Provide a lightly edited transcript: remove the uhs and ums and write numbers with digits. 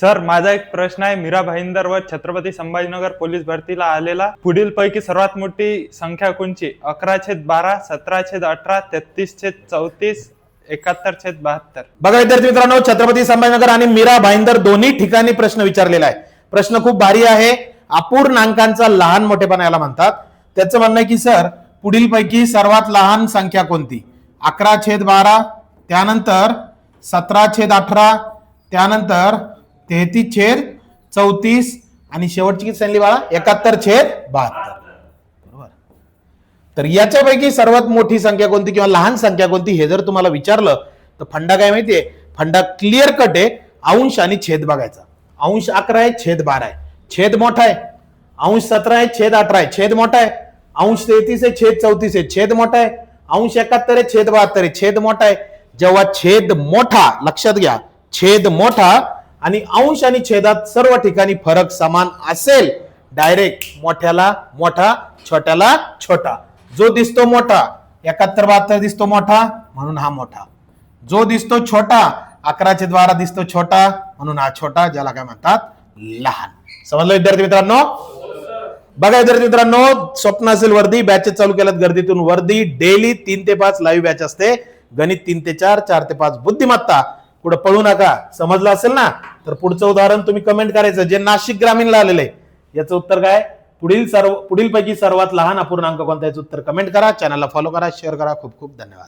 Sir, माझा एक प्रश्न आहे. मीरा भाईंदर व छत्रपती संभाजीनगर पोलीस भरतीला आलेला पुढील पैकी सर्वात मोठी संख्या कोणची? 11/12, 17/18, 33/34, 71/72. बघा विद्यार्थी मित्रांनो, छत्रपती संभाजीनगर आणि मीरा भाईंदर दोन्ही ठिकाणी प्रश्न विचारलेला आहे. प्रश्न खूप भारी आहे. अपूर्णांकांचा लहान मोठेपणा याला म्हणतात. त्याचं म्हणणं आहे की सर, पुढील पैकी सर्वात लहान संख्या कोणती? 11/12, त्यानंतर 17/18, त्यानंतर 33/34 आणि शेवटची किती सांगली बाळा? 71/72. बरोबर. तर याच्यापैकी सर्वात मोठी संख्या कोणती किंवा लहान संख्या कोणती हे जर तुम्हाला विचारलं तर फंडा काय माहितीये? फंडा क्लिअर कट आहे. अंश आणि छेद बघायचा. अंश 11 आहे, छेद 12 आहे, छेद मोठा आहे. अंश 17 आहे, छेद 18 आहे, छेद मोठा आहे. अंश 33 आहे, छेद 34 आहे, छेद मोठा आहे. अंश 71 आहे, छेद 72 आहे, छेद मोठा आहे. जेव्हा छेद मोठा, लक्षात घ्या, छेद मोठा आणि अंश आणि छेदात सर्व ठिकाणी फरक समान असेल, डायरेक्ट मोठ्याला मोठा, छोट्याला छोटा. जो दिसतो मोठा 71/72 दिसतो मोठा म्हणून हा मोठा. जो दिसतो छोटा 11/12 दिसतो छोटा म्हणून हा छोटा, ज्याला काय म्हणतात? लहान. समजलं विद्यार्थी मित्रांनो? बघा विद्यार्थी मित्रांनो, स्वप्न असेल वर्दी बॅचेस चालू केल्यात गर्दीतून वर्दी. डेली 3 ते 5 लाईव्ह बॅच असते. गणित 3 ते 4, 4 ते 5 बुद्धिमत्ता. पुढे पळू नका. समजलं असेल ना? तर पुढचं उदाहरण तुम्ही कमेंट करायचं. जे नाशिक ग्रामीणला आलेलं आहे याचं उत्तर काय? पुढील पैकी सर्वात लहान अपूर्णांक कोणता? याचं उत्तर कमेंट करा. चॅनलला फॉलो करा, शेअर करा. खूप खूप धन्यवाद.